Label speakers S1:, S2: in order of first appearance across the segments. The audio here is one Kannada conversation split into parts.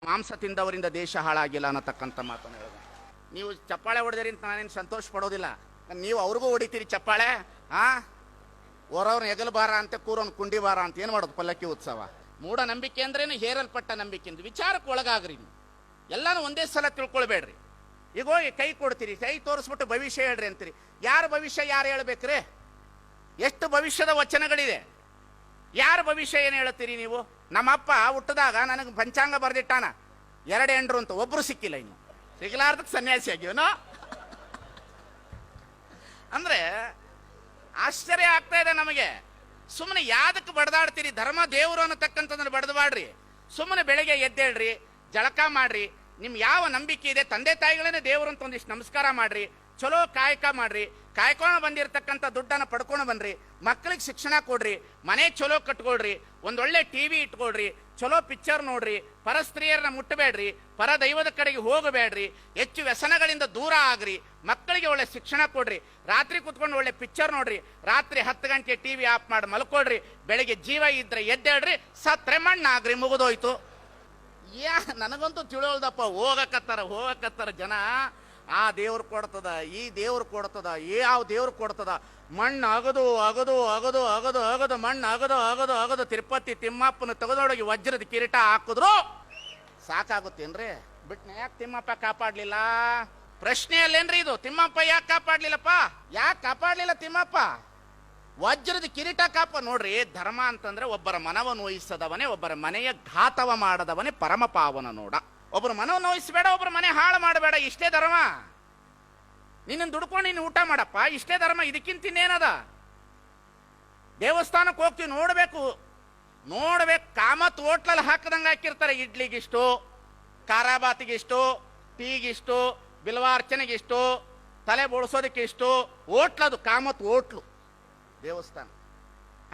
S1: ಮಾಂಸ ತಿಂದವರಿಂದ ದೇಶ ಹಾಳಾಗಿಲ್ಲ ಅನ್ನತಕ್ಕಂಥ ಮಾತನ್ನು ಹೇಳಿದೆ. ನೀವು ಚಪ್ಪಾಳೆ ಹೊಡೆದಿರಿ ಅಂತ ನಾನೇನು ಸಂತೋಷ ಪಡೋದಿಲ್ಲ. ನೀವು ಅವ್ರಿಗೂ ಹೊಡಿತೀರಿ ಚಪ್ಪಾಳೆ. ಹೊರವ್ರನ್ನ ಹೆಗಲು ಬಾರ ಅಂತ ಕೂರೋನ್ ಕುಂಡಿ ಬಾರ ಅಂತ ಏನು ಮಾಡೋದು ಪಲ್ಲಕ್ಕಿ ಉತ್ಸವ. ಮೂಢನಂಬಿಕೆ ಅಂದ್ರೇನು ಹೇರಲ್ಪಟ್ಟ ನಂಬಿಕೆ ಅಂತ ವಿಚಾರಕ್ಕೆ ಒಳಗಾಗ್ರಿ. ನೀವು ಎಲ್ಲಾನು ಒಂದೇ ಸಲ ತಿಳ್ಕೊಳ್ಬೇಡ್ರಿ. ಈಗ ಹೋಗಿ ಕೈ ಕೊಡ್ತೀರಿ, ಕೈ ತೋರಿಸ್ಬಿಟ್ಟು ಭವಿಷ್ಯ ಹೇಳ್ರಿ ಅಂತೀರಿ. ಯಾರ ಭವಿಷ್ಯ ಯಾರು ಹೇಳ್ಬೇಕ್ರಿ? ಎಷ್ಟು ಭವಿಷ್ಯದ ವಚನಗಳಿದೆ, ಯಾರ ಭವಿಷ್ಯ ಏನು ಹೇಳ್ತೀರಿ ನೀವು? ನಮ್ಮಪ್ಪ ಹುಟ್ಟದಾಗ ನನಗೆ ಪಂಚಾಂಗ ಬರೆದಿಟ್ಟಾನ 2 ಹೆಂಡ್ರು ಅಂತ, ಒಬ್ರು ಸಿಕ್ಕಿಲ್ಲ, ಇನ್ನು ಸಿಗಲಾರ್ದಕ್ಕೆ ಸನ್ಯಾಸಿ ಆಗಿವನೋ. ಅಂದ್ರೆ ಆಶ್ಚರ್ಯ ಆಗ್ತಾ ಇದೆ ನಮಗೆ. ಸುಮ್ಮನೆ ಯಾದಕ್ಕೆ ಬಡದಾಡ್ತೀರಿ? ಧರ್ಮ ದೇವರು ಅನ್ನತಕ್ಕಂಥದ್ದನ್ನು ಬಡದಬಾಡ್ರಿ. ಸುಮ್ಮನೆ ಬೆಳಗ್ಗೆ ಎದ್ದೇಳ್ರಿ, ಜಳಕ ಮಾಡ್ರಿ, ನಿಮ್ ಯಾವ ನಂಬಿಕೆ ಇದೆ ತಂದೆ ತಾಯಿಗಳೇನೆ ದೇವರು ಅಂತ ಒಂದಿಷ್ಟು ನಮಸ್ಕಾರ ಮಾಡ್ರಿ, ಚಲೋ ಕಾಯಕ ಮಾಡ್ರಿ, ಕಾಯ್ಕೊಂಡು ಬಂದಿರತಕ್ಕಂಥ ದುಡ್ಡನ್ನು ಪಡ್ಕೊಂಡು ಬನ್ರಿ, ಮಕ್ಕಳಿಗೆ ಶಿಕ್ಷಣ ಕೊಡ್ರಿ, ಮನೆ ಚಲೋ ಕಟ್ಕೊಳ್ರಿ, ಒಂದೊಳ್ಳೆ ಟಿವಿ ಇಟ್ಕೊಳ್ರಿ, ಚಲೋ ಪಿಕ್ಚರ್ ನೋಡ್ರಿ, ಪರ ಸ್ತ್ರೀಯರನ್ನ ಮುಟ್ಟಬೇಡ್ರಿ, ಪರ ದೈವದ ಕಡೆಗೆ ಹೋಗಬೇಡ್ರಿ, ಹೆಚ್ಚು ವ್ಯಸನಗಳಿಂದ ದೂರ ಆಗ್ರಿ, ಮಕ್ಕಳಿಗೆ ಒಳ್ಳೆ ಶಿಕ್ಷಣ ಕೊಡ್ರಿ, ರಾತ್ರಿ ಕುತ್ಕೊಂಡು ಒಳ್ಳೆ ಪಿಕ್ಚರ್ ನೋಡ್ರಿ, ರಾತ್ರಿ 10 ಗಂಟೆ ಟಿವಿ ಆಫ್ ಮಾಡಿ ಮಲ್ಕೊಳ್ರಿ, ಬೆಳಿಗ್ಗೆ ಜೀವ ಇದ್ರೆ ಎದ್ದೇಳ್ರಿ, ಸತ್ರೆ ಮಣ್ಣಾಗ್ರಿ, ಮುಗಿದೋಯ್ತು. ನನಗಂತೂ ತಿಳಿಯೋಲ್ದಪ್ಪ. ಹೋಗಕತ್ತಾರ ಜನ. ಆ ದೇವ್ರು ಕೊಡ್ತದ, ಈ ದೇವ್ರು ಕೊಡ್ತದ, ಯಾವ ದೇವ್ರು ಕೊಡ್ತದ, ಮಣ್ಣು ಅಗದು ಅಗದು ಅಗದು ಅಗದು ಅಗದು ಮಣ್ಣು ಅಗದು ಅಗದು ಅಗದು ತಿರುಪತಿ ತಿಮ್ಮಪ್ಪನ ತೆಗೆದೊಳಗೆ ವಜ್ರದ ಕಿರೀಟ ಹಾಕಿದ್ರು ಸಾಕಾಗುತ್ತೇನ್ರಿ? ಬಿಟ್ನ ಯಾಕೆ ತಿಮ್ಮಪ್ಪ ಕಾಪಾಡ್ಲಿಲ್ಲ? ಪ್ರಶ್ನೆಯಲ್ಲೇನ್ರಿ ಇದು? ತಿಮ್ಮಪ್ಪ ಯಾಕೆ ಕಾಪಾಡ್ಲಿಲ್ಲಪ್ಪ? ಯಾಕೆ ಕಾಪಾಡ್ಲಿಲ್ಲ ತಿಮ್ಮಪ್ಪ? ವಜ್ರದ ಕಿರೀಟ ನೋಡ್ರಿ. ಧರ್ಮ ಅಂತಂದ್ರೆ ಒಬ್ಬರ ಮನವನ್ನು ನೋಯಿಸದವನೇ, ಒಬ್ಬರ ಮನೆಯ ಘಾತವ ಮಾಡದವನೇ ಪರಮ ಪಾವನ ನೋಡ. ಒಬ್ಬರ ಮನವನ್ನು ನೋಯಿಸಬೇಡ, ಒಬ್ಬರ ಮನೆ ಹಾಳು ಮಾಡಬೇಡ, ಇಷ್ಟೇ ಧರ್ಮ. ನಿನ್ನ ದುಡ್ಕೊಂಡು ನೀನು ಊಟ ಮಾಡಪ್ಪ, ಇಷ್ಟೇ ಧರ್ಮ. ಇದಕ್ಕಿಂತ ಇನ್ನೇನದ? ದೇವಸ್ಥಾನಕ್ಕೆ ಹೋಗ್ತೀವಿ, ನೋಡ್ಬೇಕು, ಕಾಮತ್ ಹೋಟ್ಲಲ್ಲಿ ಹಾಕದಂಗೆ ಹಾಕಿರ್ತಾರೆ. ಇಡ್ಲಿಗಿಷ್ಟು, ಖಾರಾಬಾತಿಗಿಷ್ಟು, ಟೀಗಿಷ್ಟು, ಬಿಲ್ವಾರ್ಚನೆಗಿಷ್ಟು, ತಲೆ ಬೋಳ್ಸೋದಕ್ಕೆ ಇಷ್ಟು, ಹೋಟ್ಲದು ಕಾಮತ್ ಹೋಟ್ಲು ದೇವಸ್ಥಾನ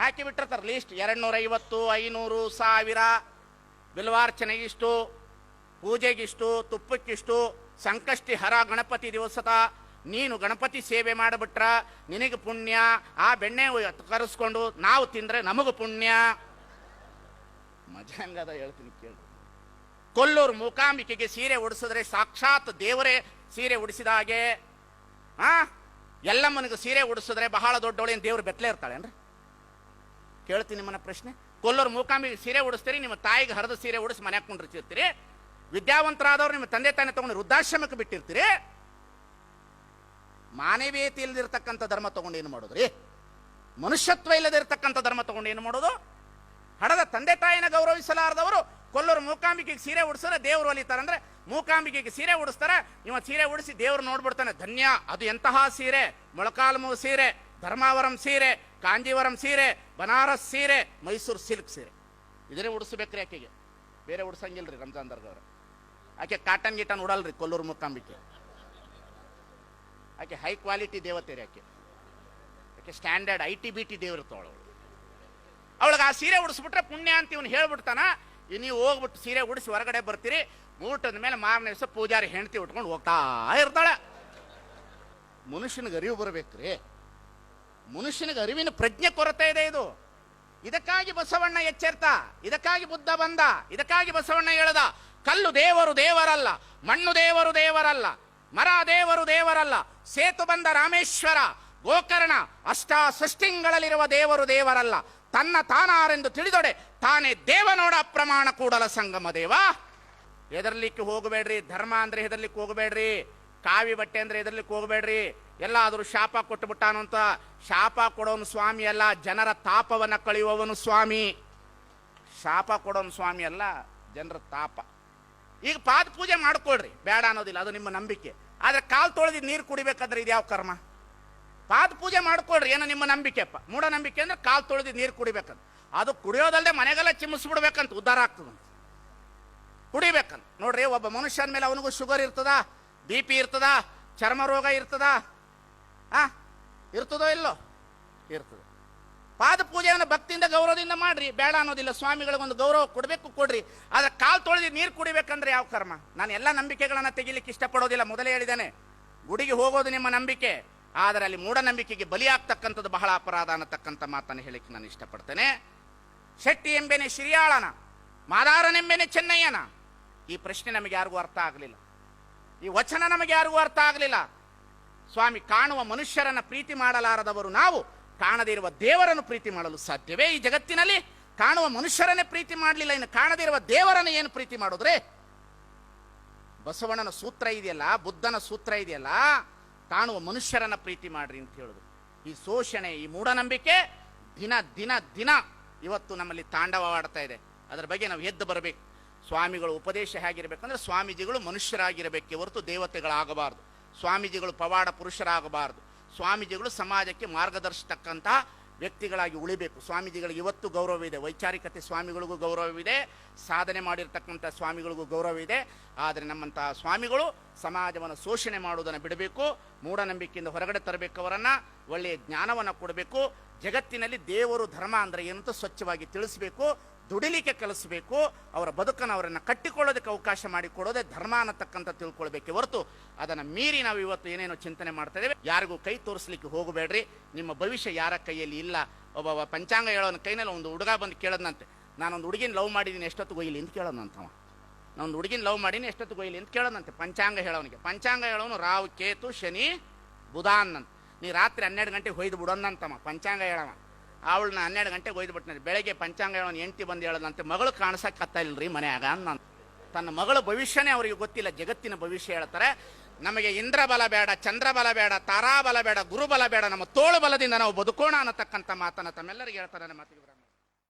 S1: ಹಾಕಿ ಬಿಟ್ಟಿರ್ತಾರೆ ಲೀಸ್ಟ್. 250, 500, 1000 ಬಿಲ್ವಾರ್ಚನೆಗಿಷ್ಟು, ಪೂಜೆಗಿಷ್ಟು, ತುಪ್ಪಕ್ಕಿಷ್ಟು, ಸಂಕಷ್ಟಿ ಹರ ಗಣಪತಿ ದಿವಸದ ನೀನು ಗಣಪತಿ ಸೇವೆ ಮಾಡಿಬಿಟ್ರ ನಿನಗೆ ಪುಣ್ಯ. ಆ ಬೆಣ್ಣೆ ಕರೆಸ್ಕೊಂಡು ನಾವು ತಿಂದ್ರೆ ನಮಗೂ ಪುಣ್ಯ. ಮಜಾ ಹಂಗದ ಹೇಳ್ತೀನಿ ಕೇಳಿ. ಕೊಲ್ಲೂರು ಮೂಕಾಂಬಿಕೆಗೆ ಸೀರೆ ಉಡಿಸಿದ್ರೆ ಸಾಕ್ಷಾತ್ ದೇವರೇ ಸೀರೆ ಉಡಿಸಿದ ಹಾಗೆ. ಎಲ್ಲಮ್ಮನಿಗೆ ಸೀರೆ ಉಡಿಸಿದ್ರೆ ಬಹಳ ದೊಡ್ಡವಳೇನು ದೇವ್ರು ಬೆತ್ತಲೆ ಇರ್ತಾಳೇನ್ರಿ? ಕೇಳ್ತೀನಿ ನಿಮ್ಮನ್ನ ಪ್ರಶ್ನೆ. ಕೊಲ್ಲೂರು ಮೂಕಾಂಬಿಗೆ ಸೀರೆ ಉಡಿಸ್ತೀರಿ, ನಿಮ್ಮ ತಾಯಿಗೆ ಹರಿದ ಸೀರೆ ಉಡಿಸಿ ಮನೆ ಹಾಕೊಂಡಿರ್ತಿರ್ತೀರಿ. ವಿದ್ಯಾವಂತರಾದವ್ರು ನಿಮ್ಮ ತಂದೆ ತಾನೇ ತಗೊಂಡು ವೃದ್ಧಾಶ್ರಮಕ್ಕೆ ಬಿಟ್ಟಿರ್ತೀರಿ. ಮಾನವೀಯತೆ ಇಲ್ಲದಿರ್ತಕ್ಕಂಥ ಧರ್ಮ ತಗೊಂಡು ಏನು ಮಾಡೋದ್ರಿ? ಮನುಷ್ಯತ್ವ ಇಲ್ಲದಿರ್ತಕ್ಕಂಥ ಧರ್ಮ ತಗೊಂಡು ಏನು ಮಾಡೋದು? ಹಡದ ತಂದೆ ತಾಯಿನ ಗೌರವಿಸಲಾರದವರು ಕೊಲ್ಲೂರು ಮೂಕಾಂಬಿಕೆಗೆ ಸೀರೆ ಉಡಿಸಿದ್ರೆ ದೇವರು ಒಲಿತಾರಂದ್ರೆ, ಮೂಕಾಂಬಿಕೆಗೆ ಸೀರೆ ಉಡಿಸ್ತಾರ, ಇವ ಸೀರೆ ಉಡಿಸಿ ದೇವ್ರು ನೋಡ್ಬಿಡ್ತಾನೆ, ಧನ್ಯ. ಅದು ಎಂತಹ ಸೀರೆ? ಮೊಳಕಾಲ್ಮೂ ಸೀರೆ, ಧರ್ಮಾವರಂ ಸೀರೆ, ಕಾಂಜೀವರಂ ಸೀರೆ, ಬನಾರಸ್ ಸೀರೆ, ಮೈಸೂರು ಸಿಲ್ಕ್ ಸೀರೆ. ಇದನ್ನೇ ಉಡಿಸ್ಬೇಕ್ರಿ ಆಕೆಗೆ, ಬೇರೆ ಉಡ್ಸಂಗಿಲ್ರಿ. ರಂಜಾನ್ ದರ್ಗವ್ರೆ ಆಕೆ ಕಾಟನ್ ಗೀಟನ್ ಉಡಲ್ರಿ. ಕೊಲ್ಲೂರು ಮೂಕಾಂಬಿಕೆ ಆಕೆ ಹೈ ಕ್ವಾಲಿಟಿ ದೇವತೆ ರೀ. ಆಕೆ ಸ್ಟ್ಯಾಂಡರ್ಡ್ ITBT ದೇವ್ರ ತೋಳು. ಅವಳಿಗೆ ಆ ಸೀರೆ ಉಡಿಸ್ಬಿಟ್ರೆ ಪುಣ್ಯ ಅಂತ ಇವನು ಹೇಳ್ಬಿಡ್ತಾನ. ನೀವು ಹೋಗ್ಬಿಟ್ಟು ಸೀರೆ ಉಡಿಸಿ ಹೊರಗಡೆ ಬರ್ತೀರಿ, ಊಟದ ಮೇಲೆ ಮಾರನೇ ದಿವಸ ಪೂಜಾರಿ ಹೆಂಡತಿ ಉಟ್ಕೊಂಡು ಹೋಗ್ತಾ ಇರ್ತಾಳೆ. ಮನುಷ್ಯನಿಗೆ ಅರಿವು ಬರಬೇಕ್ರಿ. ಮನುಷ್ಯನಿಗೆ ಅರಿವಿನ ಪ್ರಜ್ಞೆ ಕೊರತೆ ಇದೆ. ಇದಕ್ಕಾಗಿ ಬಸವಣ್ಣ ಎಚ್ಚೆರ್ತ, ಇದಕ್ಕಾಗಿ ಬುದ್ಧ ಬಂದ, ಇದಕ್ಕಾಗಿ ಬಸವಣ್ಣ ಹೇಳದ, ಕಲ್ಲು ದೇವರು ದೇವರಲ್ಲ, ಮಣ್ಣು ದೇವರು ದೇವರಲ್ಲ, ಮರ ದೇವರು ದೇವರಲ್ಲ, ಸೇತು ಬಂದ ರಾಮೇಶ್ವರ, ಗೋಕರ್ಣ, ಅಷ್ಟಾಸೃಷ್ಟಿಗಳಲ್ಲಿರುವ ದೇವರು ದೇವರಲ್ಲ, ತನ್ನ ತಾನಾರೆಂದು ತಿಳಿದೊಡೆ ತಾನೇ ದೇವನೋಡ ಅಪ್ರಮಾಣ ಕೂಡಲ ಸಂಗಮ ದೇವ. ಹೆದರ್ಲಿಕ್ಕೆ ಹೋಗಬೇಡ್ರಿ. ಧರ್ಮ ಅಂದ್ರೆ ಹೆದರ್ಲಿಕ್ಕೆ ಹೋಗಬೇಡ್ರಿ. ಕಾವಿ ಬಟ್ಟೆ ಅಂದ್ರೆ ಹೆದರ್ಲಿಕ್ಕೆ ಹೋಗಬೇಡ್ರಿ. ಎಲ್ಲಾದರೂ ಶಾಪ ಕೊಟ್ಟುಬಿಟ್ಟಾನು ಅಂತ. ಶಾಪ ಕೊಡೋನು ಸ್ವಾಮಿ ಅಲ್ಲ, ಜನರ ತಾಪವನ್ನ ಕಳೆಯುವವನು ಸ್ವಾಮಿ. ಶಾಪ ಕೊಡೋನು ಸ್ವಾಮಿ ಅಲ್ಲ, ಜನರ ತಾಪ. ಈಗ ಪಾದ ಪೂಜೆ ಮಾಡ್ಕೊಳ್ರಿ, ಬೇಡ ಅನ್ನೋದಿಲ್ಲ, ಅದು ನಿಮ್ಮ ನಂಬಿಕೆ. ಆದ್ರೆ ಕಾಲು ತೊಳೆದು ನೀರು ಕುಡಿಬೇಕಾದ್ರೆ ಇದು ಯಾವ ಕರ್ಮ? ಪಾದ ಪೂಜೆ ಮಾಡ್ಕೊಳ್ರಿ, ಏನೋ ನಿಮ್ಮ ನಂಬಿಕೆಪ್ಪ. ಮೂಢನಂಬಿಕೆ ಅಂದ್ರೆ ಕಾಲು ತೊಳೆದು ನೀರು ಕುಡಿಬೇಕಂತ. ಅದು ಕುಡಿಯೋದಲ್ಲದೆ ಮನೆಗೆಲ್ಲ ಚಿಮ್ಮಿಸ್ಬಿಡ್ಬೇಕಂತ, ಉದ್ಧಾರ ಆಗ್ತದಂತ. ಕುಡಿಬೇಕಂತ ನೋಡ್ರಿ. ಒಬ್ಬ ಮನುಷ್ಯನ ಮೇಲೆ ಅವನಿಗೂ ಶುಗರ್ ಇರ್ತದ, BP ಇರ್ತದ, ಚರ್ಮ ರೋಗ ಇರ್ತದ, ಇರ್ತದೋ ಇಲ್ಲೋ? ಇರ್ತದೆ. ಪಾದ ಪೂಜೆಯನ್ನು ಭಕ್ತಿಯಿಂದ ಗೌರವದಿಂದ ಮಾಡ್ರಿ, ಬೇಡ ಅನ್ನೋದಿಲ್ಲ. ಸ್ವಾಮಿಗಳಿಗೊಂದು ಗೌರವ ಕೊಡಬೇಕು, ಕೊಡ್ರಿ. ಆದ್ರೆ ಕಾಲು ತೊಳೆದು ನೀರು ಕುಡಿಬೇಕಂದ್ರೆ ಯಾವ ಕರ್ಮ? ನಾನು ಎಲ್ಲ ನಂಬಿಕೆಗಳನ್ನ ತೆಗಿಲಿಕ್ಕೆ ಇಷ್ಟಪಡೋದಿಲ್ಲ, ಮೊದಲೇ ಹೇಳಿದ್ದೇನೆ. ಗುಡಿಗೆ ಹೋಗೋದು ನಿಮ್ಮ ನಂಬಿಕೆ, ಆದರೆ ಅಲ್ಲಿ ಮೂಢನಂಬಿಕೆಗೆ ಬಲಿಯಾಗ್ತಕ್ಕಂಥದ್ದು ಬಹಳ ಅಪರಾಧ ಅನ್ನತಕ್ಕಂಥ ಮಾತನ್ನು ಹೇಳಿಕ್ಕೆ ನಾನು ಇಷ್ಟಪಡ್ತೇನೆ. ಶೆಟ್ಟಿ ಎಂಬೆನೆ ಶ್ರೀಯಾಳನ, ಮಾದಾರನೆಂಬೆನೆ ಚೆನ್ನಯ್ಯನ, ಈ ಪ್ರಶ್ನೆ ನಮಗೆ ಯಾರಿಗೂ ಅರ್ಥ ಆಗಲಿಲ್ಲ, ಈ ವಚನ ನಮಗೆ ಯಾರಿಗೂ ಅರ್ಥ ಆಗಲಿಲ್ಲ. ಸ್ವಾಮಿ, ಕಾಣುವ ಮನುಷ್ಯರನ್ನ ಪ್ರೀತಿ ಮಾಡಲಾರದವರು ನಾವು ಕಾಣದೇ ಇರುವ ದೇವರನ್ನು ಪ್ರೀತಿ ಮಾಡಲು ಸಾಧ್ಯವೇ? ಈ ಜಗತ್ತಿನಲ್ಲಿ ಕಾಣುವ ಮನುಷ್ಯರನ್ನೇ ಪ್ರೀತಿ ಮಾಡಲಿಲ್ಲ, ಇನ್ನು ಕಾಣದೇ ಇರುವ ದೇವರನ್ನು ಏನು ಪ್ರೀತಿ ಮಾಡೋದ್ರೆ? ಬಸವಣ್ಣನ ಸೂತ್ರ ಇದೆಯಲ್ಲ, ಬುದ್ಧನ ಸೂತ್ರ ಇದೆಯಲ್ಲ, ಕಾಣುವ ಮನುಷ್ಯರನ್ನ ಪ್ರೀತಿ ಮಾಡ್ರಿ ಅಂತ ಹೇಳುದು. ಈ ಶೋಷಣೆ, ಈ ಮೂಢನಂಬಿಕೆ ದಿನ ದಿನ ದಿನ ಇವತ್ತು ನಮ್ಮಲ್ಲಿ ತಾಂಡವವಾಡ್ತಾ ಇದೆ. ಅದರ ಬಗ್ಗೆ ನಾವು ಎದ್ದು ಬರಬೇಕು. ಸ್ವಾಮಿಗಳು ಉಪದೇಶ ಹೇಗಿರಬೇಕಂದ್ರೆ, ಸ್ವಾಮೀಜಿಗಳು ಮನುಷ್ಯರಾಗಿರಬೇಕೆ ಹೊರತು ದೇವತೆಗಳಾಗಬಾರದು. ಸ್ವಾಮೀಜಿಗಳು ಪವಾಡ ಪುರುಷರಾಗಬಾರದು. ಸ್ವಾಮೀಜಿಗಳು ಸಮಾಜಕ್ಕೆ ಮಾರ್ಗದರ್ಶತಕ್ಕಂತಹ ವ್ಯಕ್ತಿಗಳಾಗಿ ಉಳಿಬೇಕು. ಸ್ವಾಮೀಜಿಗಳಿಗೆ ಇವತ್ತು ಗೌರವವಿದೆ, ವೈಚಾರಿಕತೆ ಸ್ವಾಮಿಗಳಿಗೂ ಗೌರವವಿದೆ, ಸಾಧನೆ ಮಾಡಿರ್ತಕ್ಕಂಥ ಸ್ವಾಮಿಗಳಿಗೂ ಗೌರವವಿದೆ. ಆದರೆ ನಮ್ಮಂತಹ ಸ್ವಾಮಿಗಳು ಸಮಾಜವನ್ನು ಶೋಷಣೆ ಮಾಡುವುದನ್ನು ಬಿಡಬೇಕು, ಮೂಢನಂಬಿಕೆಯಿಂದ ಹೊರಗಡೆ ತರಬೇಕು, ಅವರನ್ನು ಒಳ್ಳೆಯ ಜ್ಞಾನವನ್ನು ಕೊಡಬೇಕು. ಜಗತ್ತಿನಲ್ಲಿ ದೇವರು ಧರ್ಮ ಅಂದರೆ ಏನಂತ ಸ್ವಚ್ಛವಾಗಿ ತಿಳಿಸಬೇಕು, ದುಡಿಲಿಕ್ಕೆ ಕಲಿಸಬೇಕು. ಅವರ ಬದುಕನ್ನು ಅವರನ್ನು ಕಟ್ಟಿಕೊಳ್ಳೋದಕ್ಕೆ ಅವಕಾಶ ಮಾಡಿಕೊಡೋದೇ ಧರ್ಮ ಅನ್ನತಕ್ಕಂಥ ತಿಳ್ಕೊಳ್ಬೇಕೆ ಹೊರತು ಅದನ್ನು ಮೀರಿ ನಾವು ಇವತ್ತು ಏನೇನೋ ಚಿಂತನೆ ಮಾಡ್ತಾ ಇದ್ದೇವೆ. ಯಾರಿಗೂ ಕೈ ತೋರಿಸ್ಲಿಕ್ಕೆ ಹೋಗಬೇಡ್ರಿ, ನಿಮ್ಮ ಭವಿಷ್ಯ ಯಾರ ಕೈಯಲ್ಲಿ ಇಲ್ಲ. ಒಬ್ಬ ಪಂಚಾಂಗ ಹೇಳೋನ ಕೈನಲ್ಲಿ ಒಂದು ಹುಡುಗ ಬಂದು ಕೇಳೋದಂತೆ, ನಾನೊಂದು ಹುಡುಗಿನ ಲವ್ ಮಾಡಿದ್ದೀನಿ ಎಷ್ಟೊತ್ತಿಗೆ ಒಯ್ಲಿ ಅಂತ ಕೇಳೋದಂತವ. ನಾನೊಂದು ಹುಡುಗಿನ ಲವ್ ಮಾಡೀನಿ ಎಷ್ಟೊತ್ತಿಗೆ ಒಯ್ಲಿ ಅಂತ ಕೇಳೋದಂತೆ ಪಂಚಾಂಗ ಹೇಳೋನಿಗೆ. ಪಂಚಾಂಗ ಹೇಳೋನು ರಾವ್, ಕೇತು, ಶನಿ, ಬುಧ ಅನ್ನಂತ. ನೀ ರಾತ್ರಿ 12 ಗಂಟೆಗೆ ಹೊಯ್ದು ಬಿಡೋದಂತಮ್ಮ ಪಂಚಾಂಗ ಹೇಳವ. ಅವಳನ್ನ 12 ಗಂಟೆಗೆ ಒಯ್ದು ಬಿಟ್ಟಿನ. ಬೆಳಗ್ಗೆ ಪಂಚಾಂಗ ಹೇಳೋನು ಎಂಟಿ ಬಂದು ಹೇಳೋದಂತೆ, ಮಗಳು ಕಾಣಿಸಕ್ಕೆ ಇಲ್ರಿ ಮನೆಯಾಗ ಅಂತ. ತನ್ನ ಮಗಳ ಭವಿಷ್ಯನೇ ಅವರಿಗೆ ಗೊತ್ತಿಲ್ಲ, ಜಗತ್ತಿನ ಭವಿಷ್ಯ ಹೇಳ್ತಾರೆ. ನಮಗೆ ಇಂದ್ರ ಬಲ ಬೇಡ, ಚಂದ್ರ ಬಲ ಬೇಡ, ತಾರಾ ಬಲ ಬೇಡ, ಗುರುಬಲ ಬೇಡ, ನಮ್ಮ ತೋಳು ಬಲದಿಂದ ನಾವು ಬದುಕೋಣ ಅನ್ನತಕ್ಕಂಥ ಮಾತನ್ನು ತಮ್ಮೆಲ್ಲರಿಗೆ ಹೇಳ್ತಾರೆ.